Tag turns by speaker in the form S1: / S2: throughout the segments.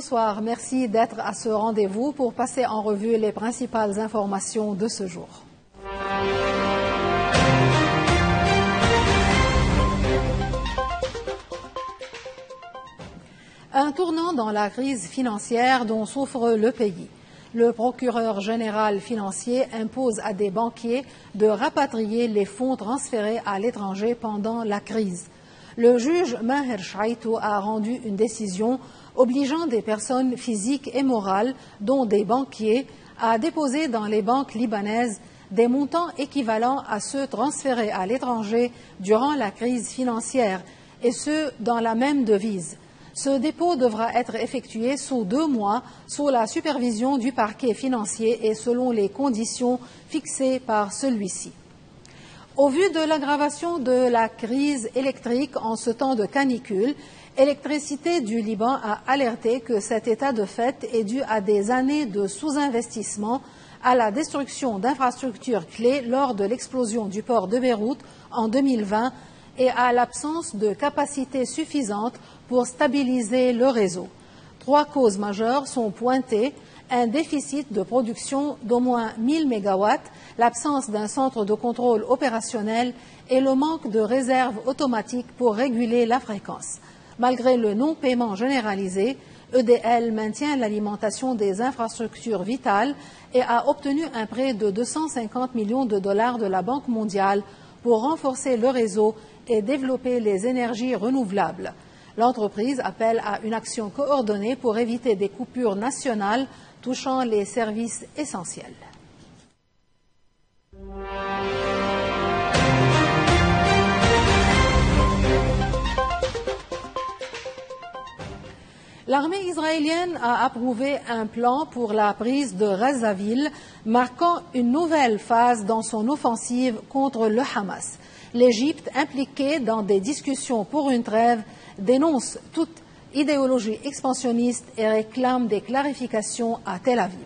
S1: bonsoir. Merci d'être à ce rendez-vous pour passer en revue les principales informations de ce jour. Un tournant dans la crise financière dont souffre le pays. Le procureur général financier impose à des banquiers de rapatrier les fonds transférés à l'étranger pendant la crise. Le juge Maher Shaitou a rendu une décision obligeant des personnes physiques et morales, dont des banquiers, à déposer dans les banques libanaises des montants équivalents à ceux transférés à l'étranger durant la crise financière, et ce, dans la même devise. Ce dépôt devra être effectué sous 2 mois sous la supervision du parquet financier et selon les conditions fixées par celui-ci. Au vu de l'aggravation de la crise électrique en ce temps de canicule, Électricité du Liban a alerté que cet état de fait est dû à des années de sous-investissement, à la destruction d'infrastructures clés lors de l'explosion du port de Beyrouth en 2020 et à l'absence de capacité suffisante pour stabiliser le réseau. 3 causes majeures sont pointées: un déficit de production d'au moins 1000 MW, l'absence d'un centre de contrôle opérationnel et le manque de réserves automatiques pour réguler la fréquence. Malgré le non-paiement généralisé, EDL maintient l'alimentation des infrastructures vitales et a obtenu un prêt de 250 millions de dollars de la Banque mondiale pour renforcer le réseau et développer les énergies renouvelables. L'entreprise appelle à une action coordonnée pour éviter des coupures nationales touchant les services essentiels. L'armée israélienne a approuvé un plan pour la prise de Razaville, marquant une nouvelle phase dans son offensive contre le Hamas. L'Égypte, impliquée dans des discussions pour une trêve, dénonce toute idéologie expansionniste et réclame des clarifications à Tel Aviv.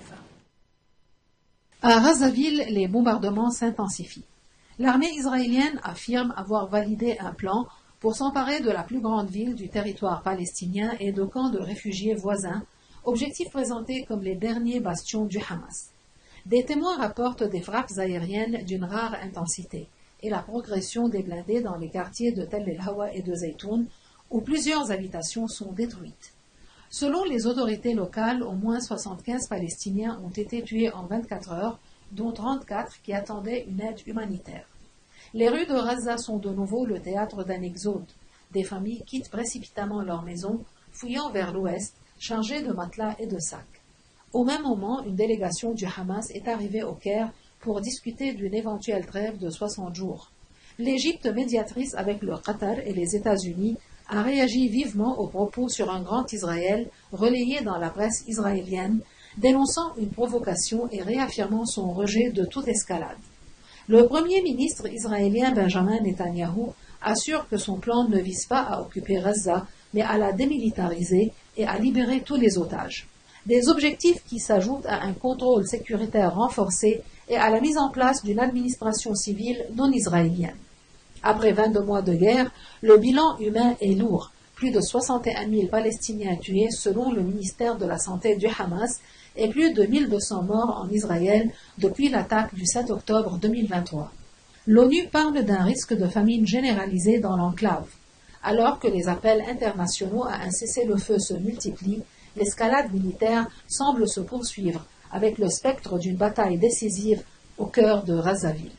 S1: À Razaville, les bombardements s'intensifient. L'armée israélienne affirme avoir validé un plan pour s'emparer de la plus grande ville du territoire palestinien et de camps de réfugiés voisins, objectifs présentés comme les derniers bastions du Hamas. Des témoins rapportent des frappes aériennes d'une rare intensité et la progression des blindés dans les quartiers de Tel el-Hawa et de Zaytoun, où plusieurs habitations sont détruites. Selon les autorités locales, au moins 75 Palestiniens ont été tués en 24 heures, dont 34 qui attendaient une aide humanitaire. Les rues de Raza sont de nouveau le théâtre d'un exode. Des familles quittent précipitamment leur maison, fouillant vers l'ouest, chargées de matelas et de sacs. Au même moment, une délégation du Hamas est arrivée au Caire pour discuter d'une éventuelle trêve de 60 jours. L'Égypte, médiatrice avec le Qatar et les États-Unis, a réagi vivement aux propos sur un grand Israël relayés dans la presse israélienne, dénonçant une provocation et réaffirmant son rejet de toute escalade. Le Premier ministre israélien Benjamin Netanyahou assure que son plan ne vise pas à occuper Gaza, mais à la démilitariser et à libérer tous les otages. Des objectifs qui s'ajoutent à un contrôle sécuritaire renforcé et à la mise en place d'une administration civile non israélienne. Après 22 mois de guerre, le bilan humain est lourd. Plus de 61 000 Palestiniens tués selon le ministère de la Santé du Hamas et plus de 1200 morts en Israël depuis l'attaque du 7 octobre 2023. L'ONU parle d'un risque de famine généralisée dans l'enclave. Alors que les appels internationaux à un cessez-le-feu se multiplient, l'escalade militaire semble se poursuivre, avec le spectre d'une bataille décisive au cœur de Razaville.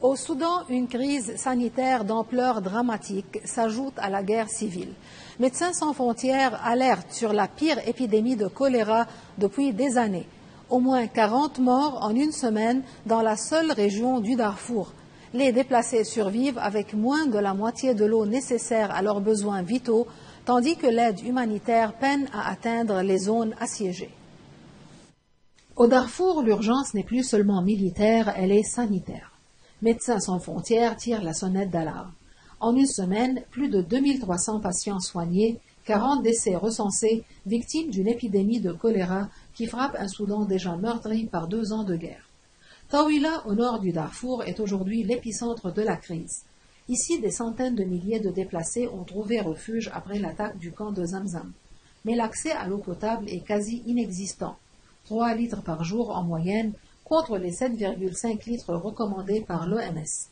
S1: Au Soudan, une crise sanitaire d'ampleur dramatique s'ajoute à la guerre civile. Médecins sans frontières alertent sur la pire épidémie de choléra depuis des années. Au moins 40 morts en une semaine dans la seule région du Darfour. Les déplacés survivent avec moins de la moitié de l'eau nécessaire à leurs besoins vitaux, tandis que l'aide humanitaire peine à atteindre les zones assiégées. Au Darfour, l'urgence n'est plus seulement militaire, elle est sanitaire. Médecins sans frontières tirent la sonnette d'alarme. En une semaine, plus de 2300 patients soignés, 40 décès recensés, victimes d'une épidémie de choléra qui frappe un Soudan déjà meurtri par 2 ans de guerre. Tawila, au nord du Darfour, est aujourd'hui l'épicentre de la crise. Ici, des centaines de milliers de déplacés ont trouvé refuge après l'attaque du camp de Zamzam. mais l'accès à l'eau potable est quasi inexistant, 3 litres par jour en moyenne, contre les 7,5 litres recommandés par l'OMS.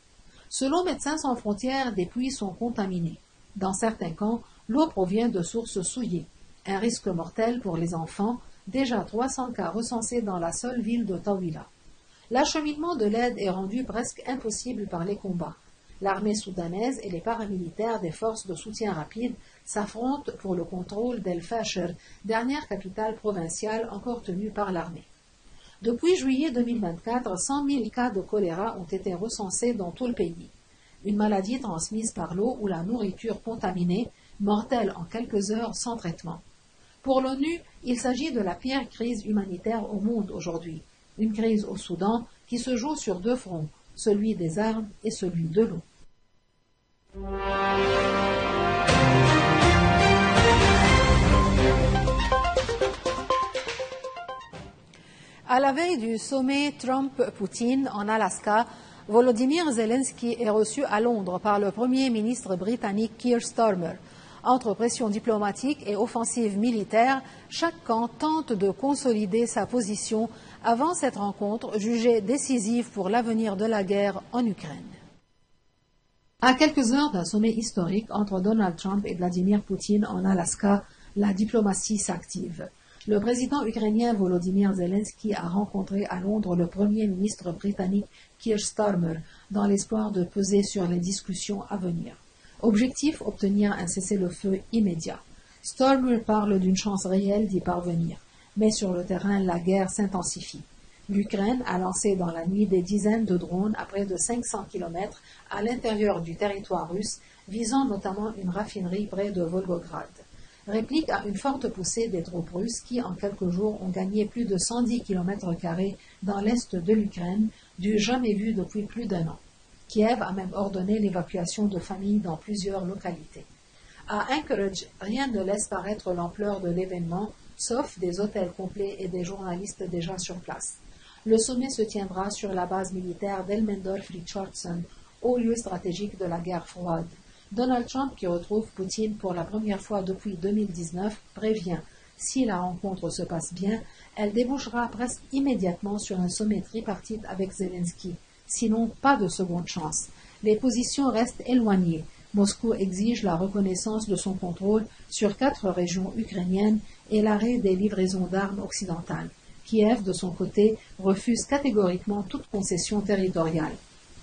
S1: Selon Médecins sans frontières, des puits sont contaminés. Dans certains camps, l'eau provient de sources souillées. Un risque mortel pour les enfants, déjà 300 cas recensés dans la seule ville de Tawila. L'acheminement de l'aide est rendu presque impossible par les combats. L'armée soudanaise et les paramilitaires des forces de soutien rapide s'affrontent pour le contrôle d'El Fasher, dernière capitale provinciale encore tenue par l'armée. Depuis juillet 2024, 100 000 cas de choléra ont été recensés dans tout le pays. Une maladie transmise par l'eau ou la nourriture contaminée, mortelle en quelques heures sans traitement. Pour l'ONU, il s'agit de la pire crise humanitaire au monde aujourd'hui. Une crise au Soudan qui se joue sur 2 fronts, celui des armes et celui de l'eau. À la veille du sommet Trump-Poutine en Alaska, Volodymyr Zelensky est reçu à Londres par le Premier ministre britannique Keir Starmer. Entre pression diplomatique et offensive militaire, chaque camp tente de consolider sa position avant cette rencontre jugée décisive pour l'avenir de la guerre en Ukraine. À quelques heures d'un sommet historique entre Donald Trump et Vladimir Poutine en Alaska, la diplomatie s'active. Le président ukrainien Volodymyr Zelensky a rencontré à Londres le Premier ministre britannique Keir Starmer dans l'espoir de peser sur les discussions à venir. Objectif, obtenir un cessez-le-feu immédiat. Starmer parle d'une chance réelle d'y parvenir, mais sur le terrain, la guerre s'intensifie. L'Ukraine a lancé dans la nuit des dizaines de drones à près de 500 km à l'intérieur du territoire russe, visant notamment une raffinerie près de Volgograd. Réplique à une forte poussée des troupes russes qui, en quelques jours, ont gagné plus de 110 km² dans l'est de l'Ukraine, du jamais vu depuis plus d'1 an. Kiev a même ordonné l'évacuation de familles dans plusieurs localités. À Anchorage, rien ne laisse paraître l'ampleur de l'événement, sauf des hôtels complets et des journalistes déjà sur place. Le sommet se tiendra sur la base militaire d'Elmendorf-Richardson, haut lieu stratégique de la guerre froide. Donald Trump, qui retrouve Poutine pour la première fois depuis 2019, prévient « Si la rencontre se passe bien, elle débouchera presque immédiatement sur un sommet tripartite avec Zelensky. Sinon, pas de seconde chance. Les positions restent éloignées. Moscou exige la reconnaissance de son contrôle sur 4 régions ukrainiennes et l'arrêt des livraisons d'armes occidentales. Kiev, de son côté, refuse catégoriquement toute concession territoriale.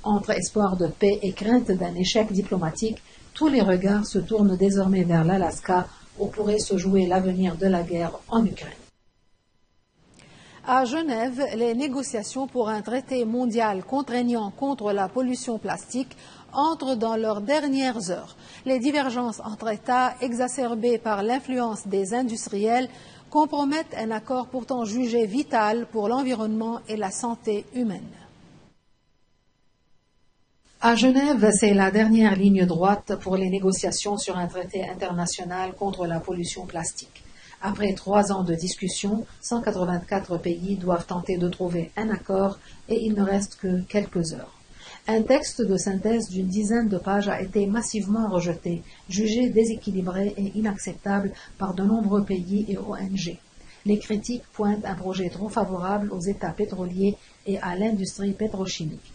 S1: Entre espoir de paix et crainte d'un échec diplomatique, tous les regards se tournent désormais vers l'Alaska, où pourrait se jouer l'avenir de la guerre en Ukraine. À Genève, les négociations pour un traité mondial contraignant contre la pollution plastique entrent dans leurs dernières heures. Les divergences entre États, exacerbées par l'influence des industriels, compromettent un accord pourtant jugé vital pour l'environnement et la santé humaine. À Genève, c'est la dernière ligne droite pour les négociations sur un traité international contre la pollution plastique. Après 3 ans de discussion, 184 pays doivent tenter de trouver un accord et il ne reste que quelques heures. Un texte de synthèse d'une dizaine de pages a été massivement rejeté, jugé déséquilibré et inacceptable par de nombreux pays et ONG. Les critiques pointent un projet trop favorable aux États pétroliers et à l'industrie pétrochimique.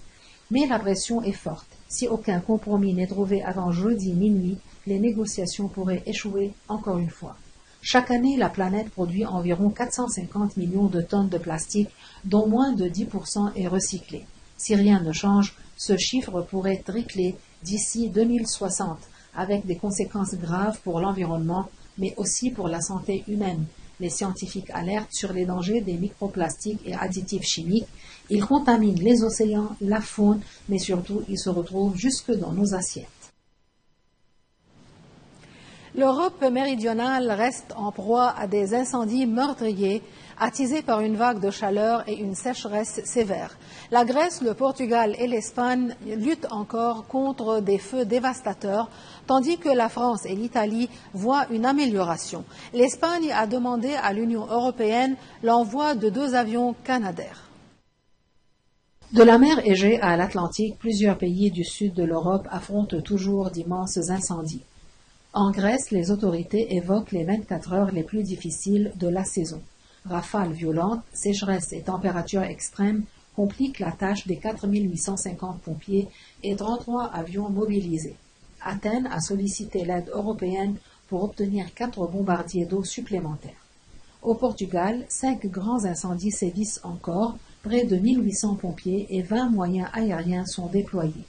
S1: Mais la pression est forte. Si aucun compromis n'est trouvé avant jeudi minuit, les négociations pourraient échouer encore une fois. Chaque année, la planète produit environ 450 millions de tonnes de plastique, dont moins de 10% est recyclé. Si rien ne change, ce chiffre pourrait tripler d'ici 2060, avec des conséquences graves pour l'environnement, mais aussi pour la santé humaine. Les scientifiques alertent sur les dangers des microplastiques et additifs chimiques. Ils contaminent les océans, la faune, mais surtout, ils se retrouvent jusque dans nos assiettes. L'Europe méridionale reste en proie à des incendies meurtriers, attisés par une vague de chaleur et une sécheresse sévère. La Grèce, le Portugal et l'Espagne luttent encore contre des feux dévastateurs, tandis que la France et l'Italie voient une amélioration. L'Espagne a demandé à l'Union européenne l'envoi de 2 avions Canadair. De la mer Égée à l'Atlantique, plusieurs pays du sud de l'Europe affrontent toujours d'immenses incendies. En Grèce, les autorités évoquent les 24 heures les plus difficiles de la saison. Rafales violentes, sécheresse et températures extrêmes compliquent la tâche des 4850 pompiers et 33 avions mobilisés. Athènes a sollicité l'aide européenne pour obtenir 4 bombardiers d'eau supplémentaires. Au Portugal, 5 grands incendies sévissent encore, près de 1800 pompiers et 20 moyens aériens sont déployés.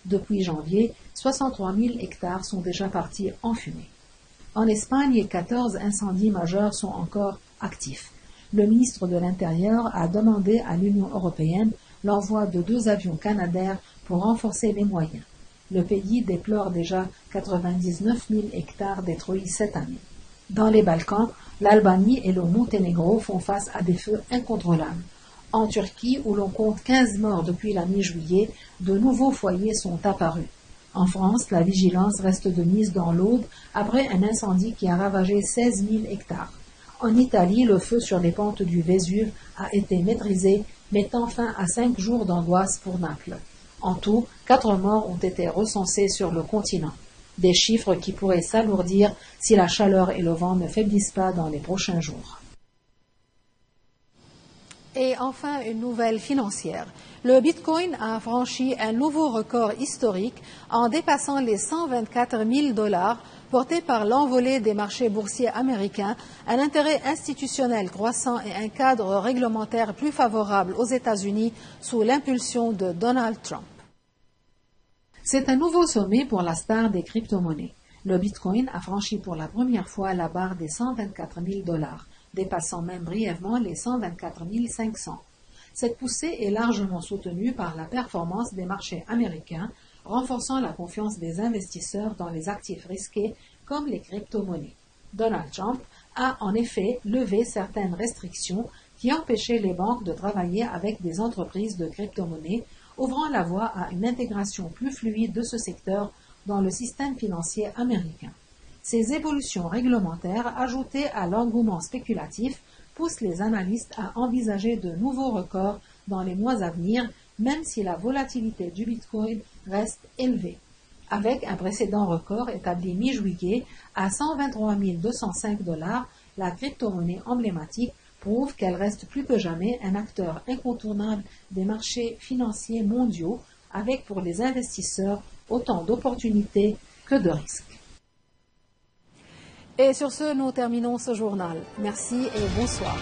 S1: Depuis janvier, 63 000 hectares sont déjà partis en fumée. En Espagne, 14 incendies majeurs sont encore actifs. Le ministre de l'Intérieur a demandé à l'Union européenne l'envoi de 2 avions canadaires pour renforcer les moyens. Le pays déplore déjà 99 000 hectares détruits cette année. Dans les Balkans, l'Albanie et le Monténégro font face à des feux incontrôlables. En Turquie, où l'on compte 15 morts depuis la mi-juillet, de nouveaux foyers sont apparus. En France, la vigilance reste de mise dans l'Aude après un incendie qui a ravagé 16 000 hectares. En Italie, le feu sur les pentes du Vésuve a été maîtrisé, mettant fin à 5 jours d'angoisse pour Naples. En tout, 4 morts ont été recensés sur le continent. Des chiffres qui pourraient s'alourdir si la chaleur et le vent ne faiblissent pas dans les prochains jours. Et enfin, une nouvelle financière. Le Bitcoin a franchi un nouveau record historique en dépassant les 124 000 $, porté par l'envolée des marchés boursiers américains, un intérêt institutionnel croissant et un cadre réglementaire plus favorable aux États-Unis sous l'impulsion de Donald Trump. C'est un nouveau sommet pour la star des crypto-monnaies. Le Bitcoin a franchi pour la première fois la barre des 124 000 $. Dépassant même brièvement les 124 500. Cette poussée est largement soutenue par la performance des marchés américains, renforçant la confiance des investisseurs dans les actifs risqués comme les crypto-monnaies. Donald Trump a en effet levé certaines restrictions qui empêchaient les banques de travailler avec des entreprises de crypto-monnaies, ouvrant la voie à une intégration plus fluide de ce secteur dans le système financier américain. Ces évolutions réglementaires, ajoutées à l'engouement spéculatif, poussent les analystes à envisager de nouveaux records dans les mois à venir, même si la volatilité du Bitcoin reste élevée. Avec un précédent record établi mi-juillet à 123 205 $, la crypto-monnaie emblématique prouve qu'elle reste plus que jamais un acteur incontournable des marchés financiers mondiaux, avec pour les investisseurs autant d'opportunités que de risques. Et sur ce, nous terminons ce journal. Merci et bonsoir.